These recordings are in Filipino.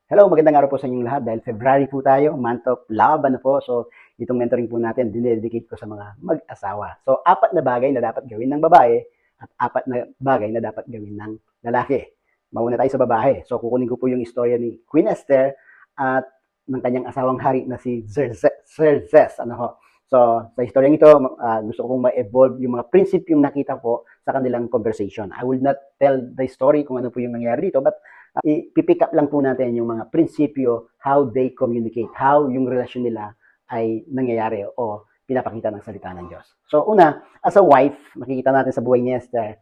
Hello, magandang araw po sa inyong lahat dahil February po tayo, month of love, ano po. So, itong mentoring po natin, dinededicate ko sa mga mag-asawa. So, 4 na bagay na dapat gawin ng babae at 4 na bagay na dapat gawin ng lalaki. Mauna tayo sa babae. So, kukunin ko po yung istorya ni Queen Esther at ng kanyang asawang hari na si Xerxes. Ano ho? So, sa istoryang ito, gusto ko pong ma-evolve yung mga prinsipyong nakita po sa kanilang conversation. I will not tell the story kung ano po yung nangyari dito, but ipipick up lang po natin yung mga prinsipyo, how they communicate, how yung relasyon nila ay nangyayari o pinapakita ng salita ng Diyos. So una, as a wife, makikita natin sa buhay ni Esther,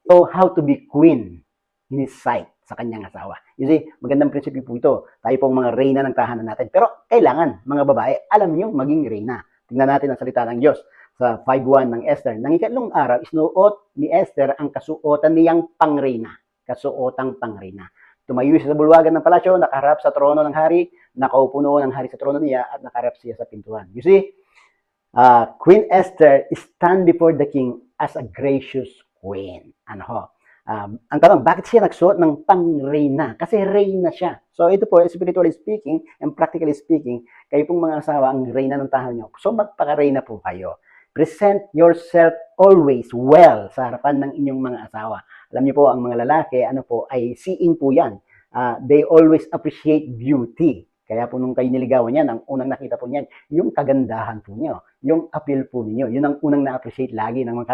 so how to be queen in his sight sa kanyang asawa. You see, magandang prinsipyo po ito. Tayo pong mga reyna ng tahanan natin. Pero kailangan, mga babae, alam nyo maging reyna. Tingnan natin ang salita ng Diyos sa 5:1 ng Esther. Nang ikatlong araw, isinuot ni Esther ang kasuotan niyang pangreyna. Kasuotang pangreyna. Tumayo siya sa bulwagan ng palasyo, nakaharap sa trono ng hari, nakaupo noon ang hari sa trono niya at nakaharap siya sa pintuan. You see, Queen Esther stand before the king as a gracious queen. Ang tanong, bakit siya nagsuot ng pangreyna? Kasi reyna siya. So ito po, spiritually speaking and practically speaking, kayo pong mga asawa ang reyna ng tahanan nyo. So magpaka-reyna po kayo. Present yourself always well sa harapan ng inyong mga asawa. Alam niyo po, ang mga lalaki, ay seeing po yan. They always appreciate beauty. Kaya po nung kayo niligawan yan, ang unang nakita po niyan, yung kagandahan po niyo, yung appeal po niyo. Yun ang unang na-appreciate lagi ng mga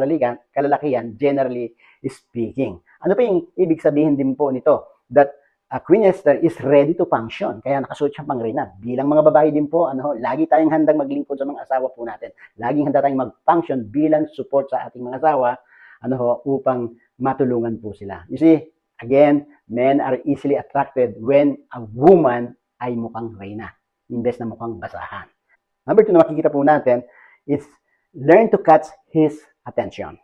kalalakihan, generally speaking. Ano pa yung ibig sabihin din po nito? That Queen Esther is ready to function. Kaya nakasuot siya pangreyna. Bilang mga babae din po, lagi tayong handang maglingkod sa mga asawa po natin. Laging handa tayong mag-function bilang support sa ating mga asawa, upang matulungan po sila. You see, again, men are easily attracted when a woman ay mukhang reyna, imbes na mukhang basahan. Number 2 na makikita po natin is learn to catch his attention.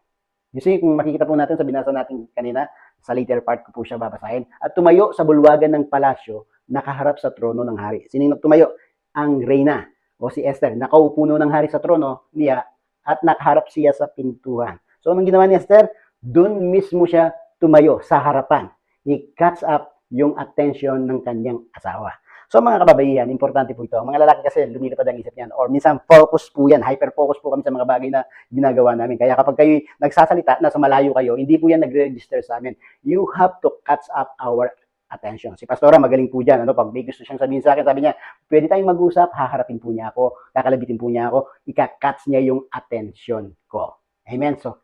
You see, kung makikita po natin sa binasa natin kanina, sa later part ko po siya babasahin. At tumayo sa bulwagan ng palasyo, nakaharap sa trono ng hari. Sino tumayo? Ang reyna o si Esther. Nakaupo ng hari sa trono niya at nakaharap siya sa pintuan. So, anong ginawa ni Esther? Doon mismo siya tumayo sa harapan. He catch up yung attention ng kanyang asawa. So mga kababaihan, importante po ito. Mga lalaki kasi lumilipad ang isip niyan or minsan focus po yan, hyper-focus po kami sa mga bagay na ginagawa namin. Kaya kapag kayo nagsasalita, nasa malayo kayo, hindi po yan nagre-register sa amin. You have to catch up our attention. Si Pastora magaling po dyan. Pag may gusto siyang sabihin sa akin, sabi niya, pwede tayong mag-usap, haharapin po niya ako, kakalabitin po niya ako, ika-catch niya yung attention ko. Amen? So,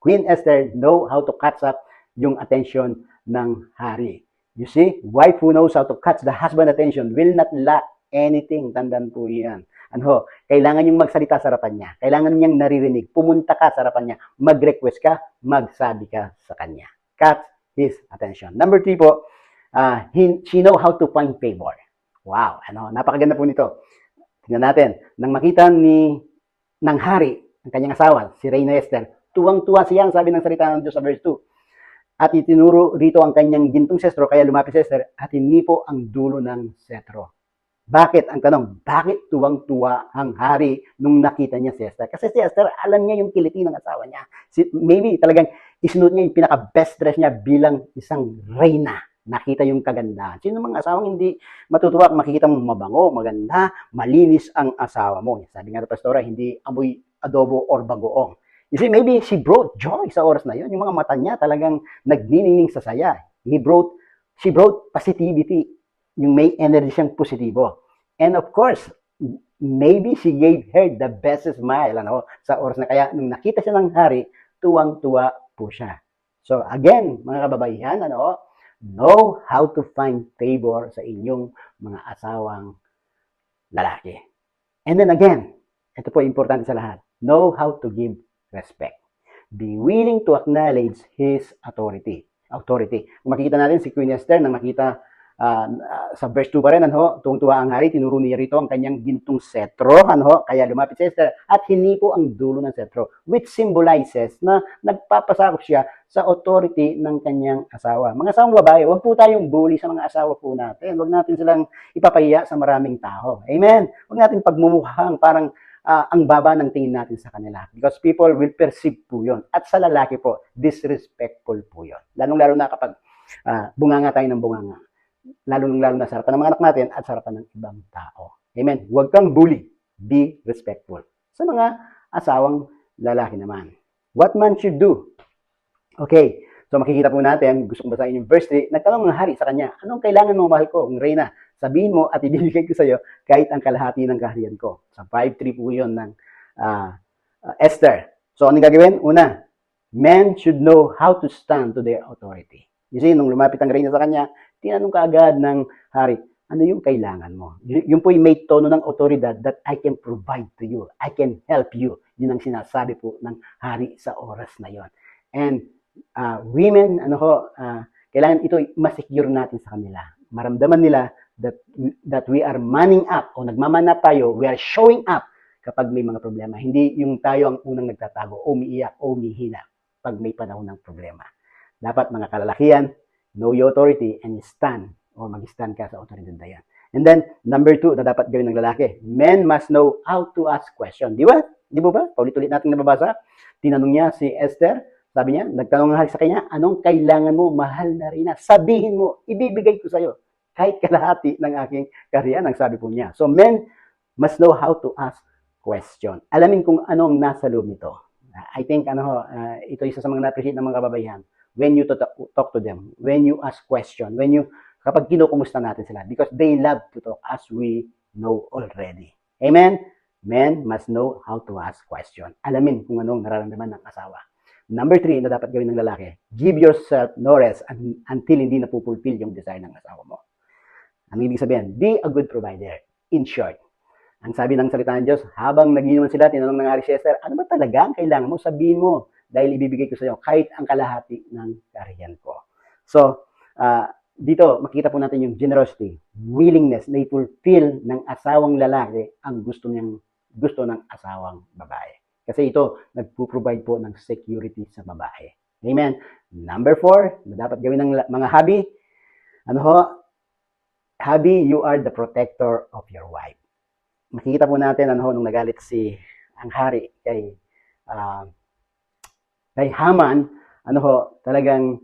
Queen Esther know how to catch up yung attention ng hari. You see, wife who knows how to catch the husband attention will not lack anything. Tandaan po yan. Kailangan yung magsalita sa harapan niya. Kailangan niyang naririnig. Pumunta ka sa harapan niya. Mag-request ka, magsabi ka sa kanya. Catch his attention. Number 3 po, she know how to find favor. Wow, napakaganda po nito. Tingnan natin, nang makita ng hari, ng kanyang asawa, si Reyna Esther, tuwang-tuwa siya, sabi ng salita ng Diyos sa verse 2. At itinuro rito ang kanyang gintong sestro, kaya lumapit si Esther at hinipo ang dulo ng setro. Bakit? Ang tanong, bakit tuwang-tuwa ang hari nung nakita niya si Esther? Kasi si Esther, alam niya yung kiliti ng asawa niya. Maybe talagang isinuot niya yung pinaka-best dress niya bilang isang reyna. Nakita yung kagandahan. Sino mga asawang hindi matutuwa kung makikita mong mabango, maganda, malinis ang asawa mo? Sabi nga ng pastora, hindi amoy adobo or bagoong. You see, maybe she brought joy sa oras na yun. Yung mga mata niya talagang nagniningning sa saya. She brought positivity. Yung may energy siyang positibo. And of course, maybe she gave her the best smile sa oras na kaya nung nakita siya ng hari, tuwang-tuwa po siya. So again, mga kababaihan, know how to find favor sa inyong mga asawang lalaki. And then again, ito po importante sa lahat, know how to give respect. Be willing to acknowledge his authority. Kung makikita natin si Queen Esther, nang makita sa verse 2 pa rin, tuwang-tuwa ang hari, tinuro niya rito ang kanyang gintong setro, kaya lumapit si Esther at hinipo ang dulo ng setro, which symbolizes na nagpapasakop siya sa authority ng kanyang asawa. Mga asawang babae, huwag po tayong bully sa mga asawa po natin. Huwag natin silang ipapahiya sa maraming tao. Amen? Huwag natin pagmumukhang parang ang baba ng tingin natin sa kanila. Because people will perceive po yun. At sa lalaki po, disrespectful po yun. Lalong-lalo na kapag bunganga tayo ng bunganga. lalo na sa harapan ng mga anak natin at sa harapan ng ibang tao. Amen. Huwag kang bully. Be respectful. Sa mga asawang lalaki naman. What man should do? Okay. So makikita po natin, gusto kong basahin yung verse 3, nagtanong ng hari sa kanya, anong kailangan mo, mahal ko, ang reyna? Sabihin mo at ibibigay ko sa iyo kahit ang kalahati ng kaharian ko. Sa 5:3 po yun ng Esther. So anong gagawin? Una, men should know how to stand to their authority. You see, nung lumapit ang reyna sa kanya, tinanong kaagad ng hari, ano yung kailangan mo? Yung po yung may tono ng otoridad that I can provide to you. I can help you. Yun ang sinasabi po ng hari sa oras na yon. And women, kailangan ito ma-secure natin sa kanila. Maramdaman nila that we are manning up o nagmamanap tayo, we are showing up kapag may mga problema. Hindi yung tayo ang unang nagtatago o umiiyak o umihina pag may panahon ng problema. Dapat mga kalalakihan, know your authority and stand o mag-stand ka sa autoridad na yan. And then, number 2 na dapat gawin ng lalaki, men must know how to ask question. Di ba? Di ba? Paulit-ulit natin nababasa. Tinanong niya si Esther, sabi niya, nagtanong nga sa kanya, anong kailangan mo, mahal na reyna? Sabihin mo, ibibigay ko sa iyo. Kahit kalahati ng aking kaharian, ang sabi po niya. So, men must know how to ask question. Alamin kung anong nasa loob nito. I think, ito isa sa mga na-appreciate ng mga kababaihan. When you talk to them, when you ask question, kapag kinukumusta natin sila, because they love to talk as we know already. Amen? Men must know how to ask question. Alamin kung anong nararamdaman ng asawa. Number 3 na dapat gawin ng lalaki, give yourself no rest until hindi napupulfill yung desire ng asawa mo. Ang ibig sabihin, be a good provider. In short, ang sabi ng salita ng Diyos, habang nagiinuman sila, tinanong ng hari si Esther, ano ba talaga ang kailangan mo? Sabihin mo, dahil ibibigay ko sa iyo kahit ang kalahati ng kaharian ko. So, dito makikita po natin yung generosity, willingness na i-fulfill ng asawang lalaki ang gusto ng asawang babae. Kasi ito, nagpo-provide po ng security sa babae. Amen. Number 4, na dapat gawin ng mga hubby, hubby, you are the protector of your wife. Makikita po natin, nung nagalit ang hari kay Haman, talagang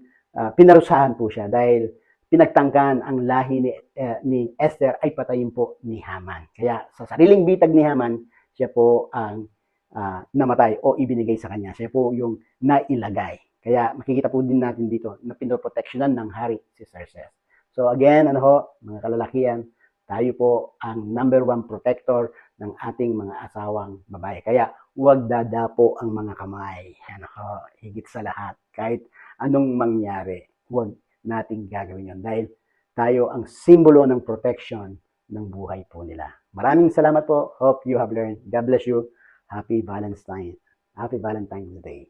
pinarusahan po siya dahil pinagtangkan ang lahi ni Esther ay patayin po ni Haman. Kaya sa sariling bitag ni Haman, siya po ang namatay o ibinigay sa kanya. Siya po yung nailagay. Kaya makikita po din natin dito na pinoproteksyonan ng hari si Xerxes. So again, mga kalalakihan, tayo po ang number 1 protector ng ating mga asawang babae. Kaya huwag dadapo ang mga kamay. Higit sa lahat, kahit anong mangyari, huwag nating gagawin yun. Dahil tayo ang simbolo ng protection ng buhay po nila. Maraming salamat po. Hope you have learned. God bless you. Happy Valentine's Day.